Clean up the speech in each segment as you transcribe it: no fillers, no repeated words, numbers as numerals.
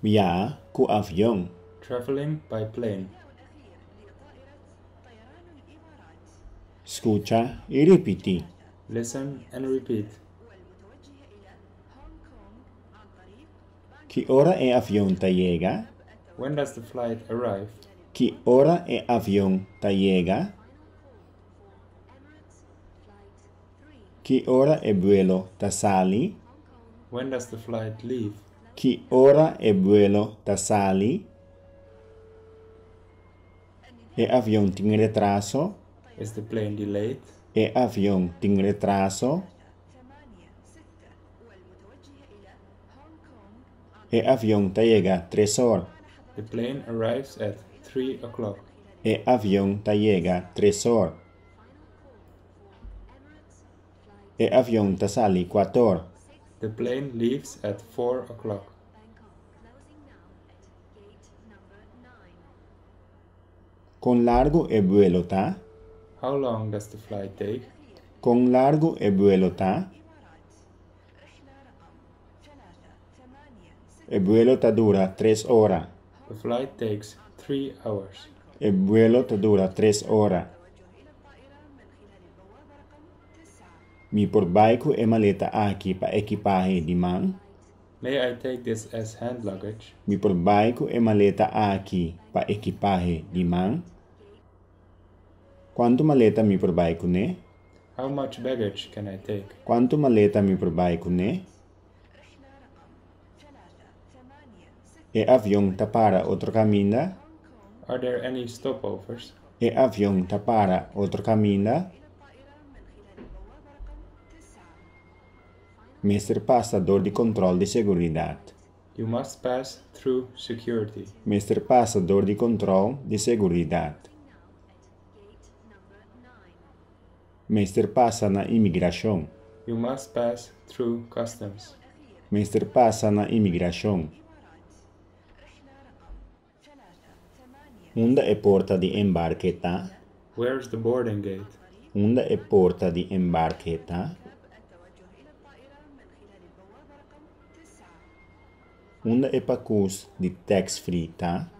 Via ku avião. Traveling by plane. Escucha e ripeti. Listen and repeat. Que hora é avião tá llega? When does the flight arrive? Que hora é avião tá llega? Que hora é vuelo tá sali? When does the flight leave? Que hora é vuelo tá sali? É avião tem retraso? Is the plane delayed? É avião tem retraso? É avião tá llega 3 horas? The plane arrives at 3 o'clock. É avião tá llega 3 horas? É avião tá sali 4 horas? The plane leaves at 4 o'clock. Con largo é vuelo tá? How long does the flight take? Con largo é vuelo tá? E vuelo tá dura 3 horas. The flight takes 3 hours. E vuelo tá dura 3 horas. Mi por baico e maleta aqui para equipaje de mão. May I take this as hand luggage? Mi por baico e maleta aqui para equipaje de mão. Quanto maleta mi por baico né? How much baggage can I take? Quanto maleta mi por baico né? E avião tá para outro caminho? Are there any stopovers? E avião tá para outro caminho? Mr. Passador de controle de seguridade. You must pass through security. Mr. Passador de controle de seguridade. Mr. Passa na imigração. You must pass through customs. Mr. Passa na imigração. Onde é porta de embarque tá? Where's the boarding gate? Onde é porta de embarque tá? Onde é pacus de tax-free tá?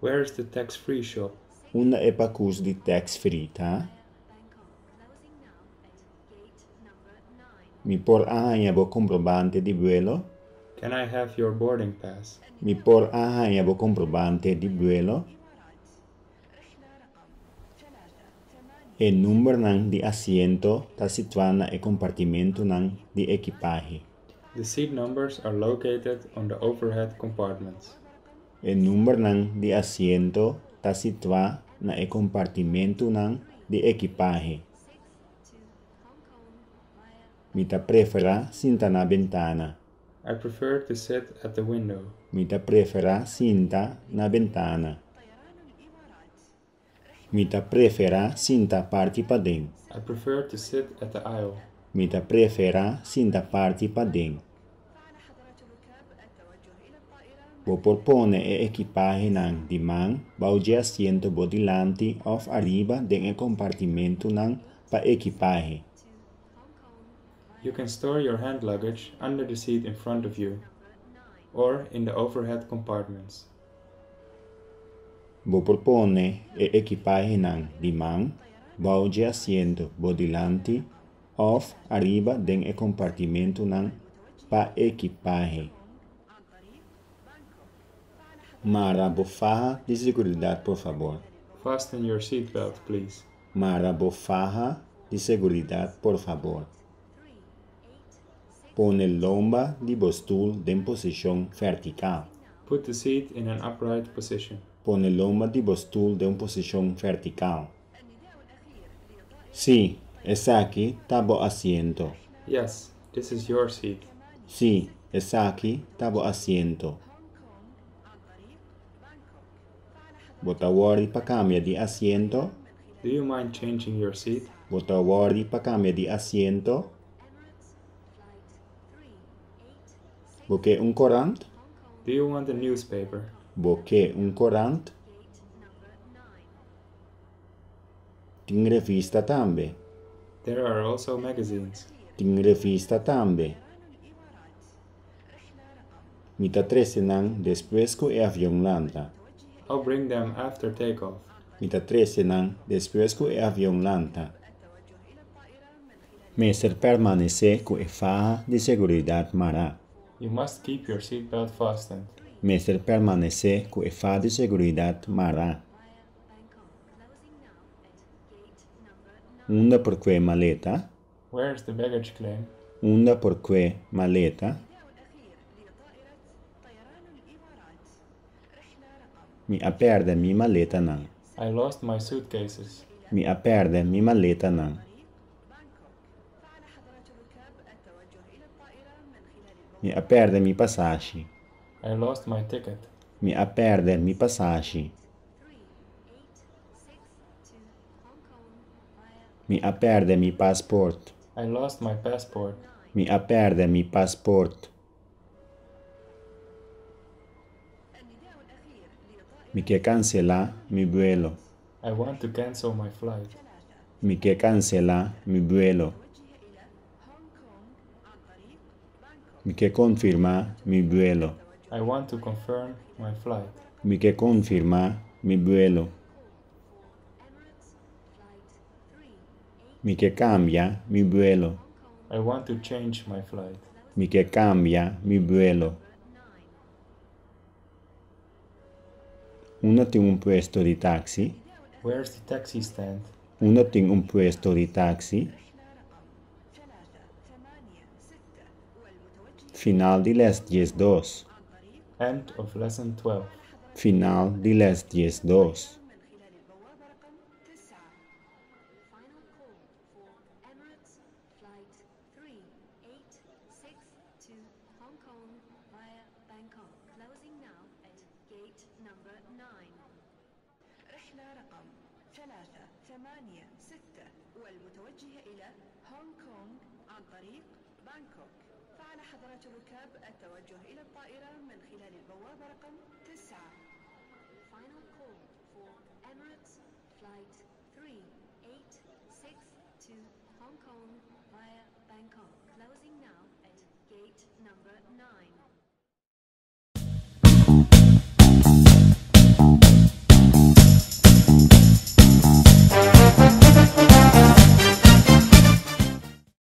Where's the tax-free shop? Onde é pacus de tax-free tá? Mi por arranhar comprovante de vuelo? Can I have your boarding pass? Mi por arranhar comprovante de vuelo? E número nang de asiento tá situado na compartimento nang de equipaje. The seat numbers are located on the overhead compartments. E número nang de asiento tá situado na compartimento nang de equipaje. Mi ta prefera cinta na ventana. I prefer to sit at the window. Mi ta prefera cinta na ventana. Mi ta prefera cinta parti pa dentro. I prefer to sit at the aisle. Mi ta prefera cinta parti pa dentro. Bo propone e equipaje nang di man, bao de asiento bo dilante of arriba den e compartimento nang pa equipaje. You can store your hand luggage under the seat in front of you or in the overhead compartments. Bo propone e equipaje nang di man, bao de asiento bo dilante of arriba den e compartimento nang pa equipaje. Mara bo faja de seguridade, por favor. Fasten your seatbelt, please. Mara bo faja de seguridade, por favor. Pone lomba de bostul em posição vertical. Put the seat in an upright position. Pone lomba de bostul em posição vertical. Sí, essa aqui tá bo asiento. Yes, this is your seat. Sí, essa aqui tá bo asiento. Bota worry pa cambia de asiento. Do you mind changing your seat? Bota worry pa cambia de asiento. Boque un corante. Do you want a newspaper? Boque un corante. Ting revista tambe. There are also magazines. Ting revista tambe. Mitatrese nang después ko e avión lanta. I'll bring them after takeoff. Mitatrese nang después ko e avión lanta. Meester permanece ko e faja de seguridad mara. You must keep your seatbelt fastened. Meester permanece ko e faja de seguridad mara. Unda por que maleta? Where's the baggage claim? Unda por que maleta? Mi a perde mi maleta nang. I lost my suitcases. Mi a perde mi maleta nang. Mi a perde mi passaggi. I lost my ticket. Mi a perde mi passaggi. Mi a perde mi passport. I lost my passport. Mi a perde mi passport. Mi que cancela mi vuelo. I want to cancel my flight. Mi que cancela mi vuelo. Mi que confirma mi vuelo. I want to confirm my flight. Mi que confirma mi vuelo. Mi que cambia mi vuelo. I want to change my flight. Mi que cambia mi vuelo. Uno tiene un puesto di taxi. Where's the taxi stand? Uno tiene un puesto di taxi. Final di les 10:02. End of lesson 12. Final di les 10:02. Final call for Emirates Flight 3866 to Hong Kong via Bangkok. Closing now at gate number 9. رحلة رقم 386 والمتوجهة إلى هونغ كونغ عن طريق بانكوك. فعلى حضرات الركاب التوجه إلى الطائرة من خلال البوابة رقم 9. Final call for Emirates Flight 3866 to Hong Kong